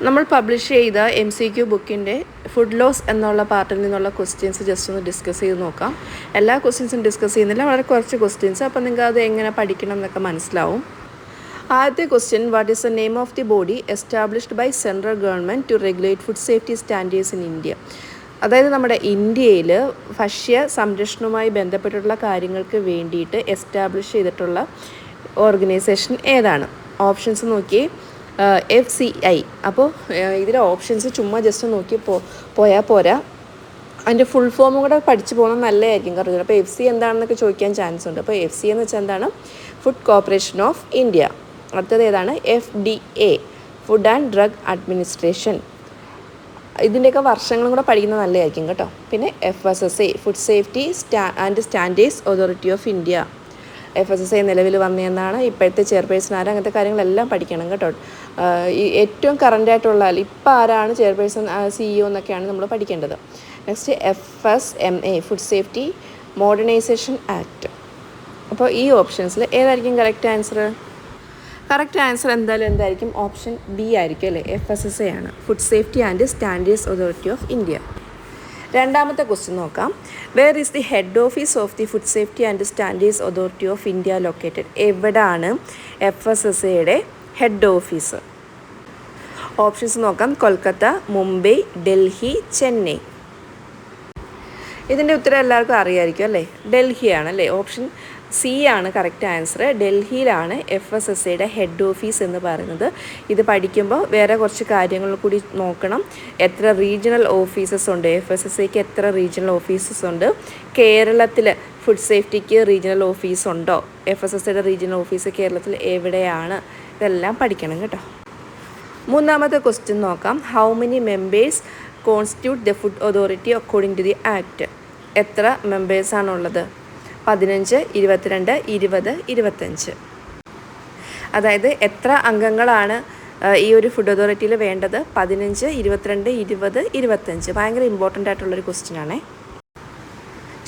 നമ്മൾ പബ്ലിഷ് ചെയ്ത MCQ ബുക്കിൻ്റെ ഫുഡ് ലോസ് എന്നുള്ള പാർട്ടിൽ നിന്നുള്ള ക്വസ്റ്റ്യൻസ് ജസ്റ്റ് ഒന്ന് ഡിസ്കസ് ചെയ്ത് നോക്കാം. എല്ലാ ക്വസ്റ്റ്യൻസും ഡിസ്കസ് ചെയ്യുന്നില്ല, വളരെ കുറച്ച് ക്വസ്റ്റ്യൻസ്. അപ്പോൾ നിങ്ങൾക്ക് അത് എങ്ങനെ പഠിക്കണം എന്നൊക്കെ മനസ്സിലാവും. ആദ്യത്തെ question, what is the name of the body established by central government to regulate food safety standards in India? അതായത് നമ്മുടെ ഇന്ത്യയിൽ ഭക്ഷ്യ സംരക്ഷണവുമായി ബന്ധപ്പെട്ടുള്ള കാര്യങ്ങൾക്ക് വേണ്ടിയിട്ട് എസ്റ്റാബ്ലിഷ് ചെയ്തിട്ടുള്ള ഓർഗനൈസേഷൻ ഏതാണ്? ഓപ്ഷൻസ് നോക്കി. FCI. അപ്പോൾ ഇതിലെ ഓപ്ഷൻസ് ചുമ്മാ ജസ്റ്റ് നോക്കി പോയാൽ പോരാ, അതിൻ്റെ ഫുൾ ഫോമും കൂടെ പഠിച്ചു പോകുന്നത് നല്ലതായിരിക്കും. കാരണം അപ്പോൾ FC എന്താണെന്നൊക്കെ ചോദിക്കാൻ ചാൻസ് ഉണ്ട്. അപ്പോൾ FC എന്ന് വെച്ചാൽ എന്താണ്? Food corporation of India. അടുത്തത് ഏതാണ്? FDA, food and drug administration. ഇതിൻ്റെയൊക്കെ വർഷങ്ങളും കൂടെ പഠിക്കുന്നത് നല്ലതായിരിക്കും കേട്ടോ. പിന്നെ FSSA, food safety and standards authority of India. FSSA നിലവിൽ വന്നതെന്നാണ്. ഇപ്പോഴത്തെ ചെയർപേഴ്സൺ ആരും അങ്ങനത്തെ കാര്യങ്ങളെല്ലാം പഠിക്കണം കേട്ടോ. ഈ ഏറ്റവും കറൻ്റായിട്ടുള്ള ഇപ്പോൾ ആരാണ് ചെയർപേഴ്സൺ, CEO എന്നൊക്കെയാണ് നമ്മൾ പഠിക്കേണ്ടത്. Next FSMA, food safety modernization act. അപ്പോൾ ഈ ഓപ്ഷൻസിൽ ഏതായിരിക്കും കറക്റ്റ് ആൻസർ? കറക്റ്റ് ആൻസർ എന്തായിരിക്കും? ഓപ്ഷൻ B ആയിരിക്കും അല്ലേ? FSSA ആണ്, food safety and standards authority of India. രണ്ടാമത്തെ ക്വസ്റ്റ്യൻ നോക്കാം. Where is the head office of the food safety and standards authority of India located? എവിടാണ് FSSAയുടെ ഹെഡ് ഓഫീസ്? ഓപ്ഷൻസ് നോക്കാം. കൊൽക്കത്ത, മുംബൈ, ഡൽഹി, ചെന്നൈ. ഇതിൻ്റെ ഉത്തരം എല്ലാവർക്കും അറിയാമായിരിക്കും അല്ലേ? ഡൽഹിയാണ് അല്ലേ? ഓപ്ഷൻ C ആണ് കറക്റ്റ് ആൻസർ. ഡൽഹിയിലാണ് FSSAയുടെ ഹെഡ് ഓഫീസ് എന്ന് പറയുന്നത്. ഇത് പഠിക്കുമ്പോൾ വേറെ കുറച്ച് കാര്യങ്ങൾ കൂടി നോക്കണം. എത്ര റീജിയണൽ ഓഫീസസ് ഉണ്ട്? FSSAയ്ക്ക് എത്ര റീജിയണൽ ഓഫീസസ് ഉണ്ട്? കേരളത്തിൽ ഫുഡ് സേഫ്റ്റിക്ക് റീജിയണൽ ഓഫീസ് ഉണ്ടോ? FSSAയുടെ റീജിയണൽ ഓഫീസ് കേരളത്തിൽ എവിടെയാണ്? ഇതെല്ലാം പഠിക്കണം കേട്ടോ. മൂന്നാമത്തെ ക്വസ്റ്റ്യൻ നോക്കാം. How many members constitute the food authority according to the act? എത്ര മെമ്പേഴ്സാണുള്ളത്? 15, 22, 20, 25. അതായത് എത്ര അംഗങ്ങളാണ് ഈ ഒരു ഫുഡ് അതോറിറ്റിയിൽ വേണ്ടത്? 15, 22, 20, 25. ഭയങ്കര ഇമ്പോർട്ടൻ്റ് ആയിട്ടുള്ളൊരു ക്വസ്റ്റ്യൻ ആണേ.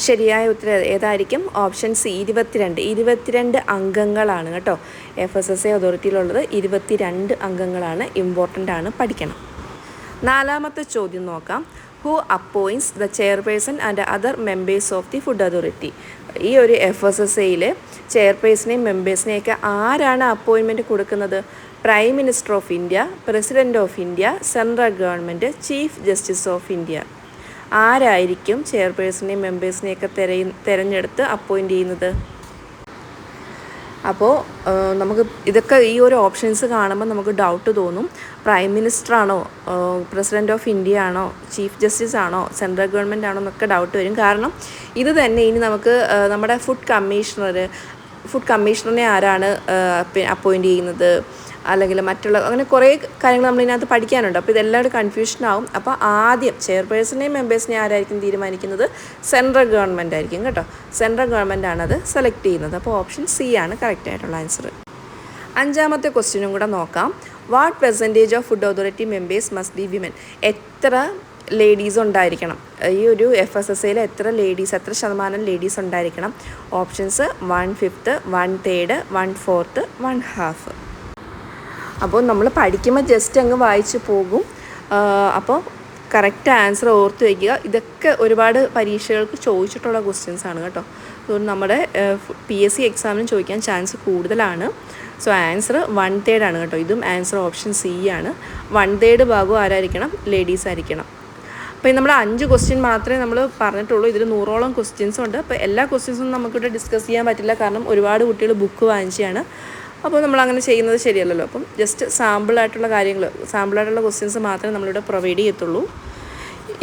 ശരിയായ ഉത്തരം ഏതായിരിക്കും? Option C, 22. 22 അംഗങ്ങളാണ് കേട്ടോ. FSSA അതോറിറ്റിയിലുള്ളത് 22 അംഗങ്ങളാണ്. ഇമ്പോർട്ടൻ്റ് ആണ്, പഠിക്കണം. നാലാമത്തെ ചോദ്യം നോക്കാം. Who appoints the chairperson and other members of the food authority? ഈ ഒരു FSSAയിൽ ചെയർപേഴ്സണെയും മെമ്പേഴ്സിനെയൊക്കെ ആരാണ് അപ്പോയിൻമെൻറ്റ് കൊടുക്കുന്നത്? Prime minister of India, president of India, central government, chief justice of India. ആരായിരിക്കും ചെയർപേഴ്സണെയും മെമ്പേഴ്സിനെയൊക്കെ തിരഞ്ഞെടുത്ത് അപ്പോയിൻറ്റ് ചെയ്യുന്നത്? അപ്പോൾ നമുക്ക് ഇതൊക്കെ ഈ ഒരു ഓപ്ഷൻസ് കാണുമ്പോൾ നമുക്ക് ഡൗട്ട് തോന്നും. പ്രൈം മിനിസ്റ്റർ ആണോ, പ്രസിഡൻറ്റ് ഓഫ് ഇന്ത്യ ആണോ, ചീഫ് ജസ്റ്റിസ് ആണോ, സെൻട്രൽ ഗവൺമെൻറ് ആണോ എന്നൊക്കെ ഡൗട്ട് വരും. കാരണം ഇത് തന്നെ ഇനി നമുക്ക് നമ്മുടെ ഫുഡ് കമ്മീഷണറിനെ ആരാണ് അപ്പോയിൻറ്റ് ചെയ്യുന്നത്, അല്ലെങ്കിൽ മറ്റുള്ള അങ്ങനെ കുറേ കാര്യങ്ങൾ നമ്മളിതിനകത്ത് പഠിക്കാനുണ്ട്. അപ്പോൾ ഇതെല്ലാവരും കൺഫ്യൂഷനാവും. അപ്പോൾ ആദ്യം ചെയർപേഴ്സണെയും മെമ്പേഴ്സിനെയും ആരായിരിക്കും തീരുമാനിക്കുന്നത്? സെൻട്രൽ ഗവൺമെൻറ് ആയിരിക്കും കേട്ടോ. സെൻട്രൽ ഗവൺമെൻറ് ആണത് സെലക്ട് ചെയ്യുന്നത്. അപ്പോൾ ഓപ്ഷൻ C ആണ് കറക്റ്റ് ആയിട്ടുള്ള ആൻസർ. അഞ്ചാമത്തെ ക്വസ്റ്റ്യനും കൂടെ നോക്കാം. What percentage of food authority members must be women? എത്ര ലേഡീസ് ഉണ്ടായിരിക്കണം? ഈ ഒരു FSSAയിൽ എത്ര ശതമാനം ലേഡീസ് ഉണ്ടായിരിക്കണം? ഓപ്ഷൻസ് 1/5, 1/3, 1/4, 1/2. അപ്പോൾ നമ്മൾ പഠിക്കുമ്പോൾ ജസ്റ്റ് അങ്ങ് വായിച്ച് പോകും. അപ്പോൾ കറക്റ്റ് ആൻസർ ഓർത്ത് വയ്ക്കുക. ഇതൊക്കെ ഒരുപാട് പരീക്ഷകൾക്ക് ചോദിച്ചിട്ടുള്ള ക്വസ്റ്റ്യൻസ് ആണ് കേട്ടോ. അതുകൊണ്ട് നമ്മുടെ PSC എക്സാമിനും ചോദിക്കാൻ ചാൻസ് കൂടുതലാണ്. സോ ആൻസർ 1/3 ആണ് കേട്ടോ. ഇതും ആൻസർ ഓപ്ഷൻ C ആണ്. 1/3 ഭാഗവും ആരായിരിക്കണം? ലേഡീസ് ആയിരിക്കണം. അപ്പോൾ നമ്മൾ 5 ക്വസ്റ്റ്യൻ മാത്രമേ നമ്മൾ പറഞ്ഞിട്ടുള്ളൂ. ഇതിൽ 100ഓളം ക്വസ്റ്റ്യൻസും ഉണ്ട്. അപ്പോൾ എല്ലാ ക്വസ്റ്റ്യൻസും നമുക്കിവിടെ ഡിസ്കസ് ചെയ്യാൻ പറ്റില്ല, കാരണം ഒരുപാട് കുട്ടികൾ ബുക്ക് വാങ്ങിച്ചാണ്. അപ്പോൾ നമ്മളങ്ങനെ ചെയ്യുന്നത് ശരിയല്ലല്ലോ. അപ്പം ജസ്റ്റ് സാമ്പിളായിട്ടുള്ള ക്വസ്റ്റ്യൻസ് മാത്രമേ നമ്മളിവിടെ പ്രൊവൈഡ് ചെയ്യത്തുള്ളൂ.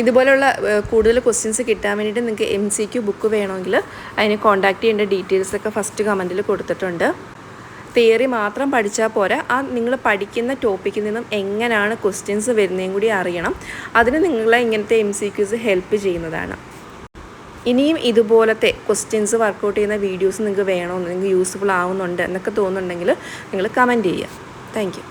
ഇതുപോലെയുള്ള കൂടുതൽ ക്വസ്റ്റ്യൻസ് കിട്ടാൻ വേണ്ടിയിട്ട് നിങ്ങൾക്ക് MCQ ബുക്ക് വേണമെങ്കിൽ അതിന് കോൺടാക്റ്റ് ചെയ്യേണ്ട ഡീറ്റെയിൽസൊക്കെ ഫസ്റ്റ് കമൻറ്റിൽ കൊടുത്തിട്ടുണ്ട്. തിയറി മാത്രം പഠിച്ചാൽ പോരാ, നിങ്ങൾ പഠിക്കുന്ന ടോപ്പിക്കിൽ നിന്നും എങ്ങനെയാണ് ക്വസ്റ്റ്യൻസ് വരുന്നതും കൂടി അറിയണം. അതിന് നിങ്ങളെ ഇങ്ങനത്തെ MCQs ഹെൽപ്പ് ചെയ്യുന്നതാണ്. ഇനിയും ഇതുപോലത്തെ ക്വസ്റ്റ്യൻസ് വർക്കൗട്ട് ചെയ്യുന്ന വീഡിയോസ് നിങ്ങൾക്ക് വേണമെന്ന്, നിങ്ങൾക്ക് യൂസ്ഫുൾ ആവുന്നുണ്ട് എന്നൊക്കെ തോന്നുന്നുണ്ടെങ്കിൽ നിങ്ങൾ കമൻറ്റ് ചെയ്യുക. Thank you.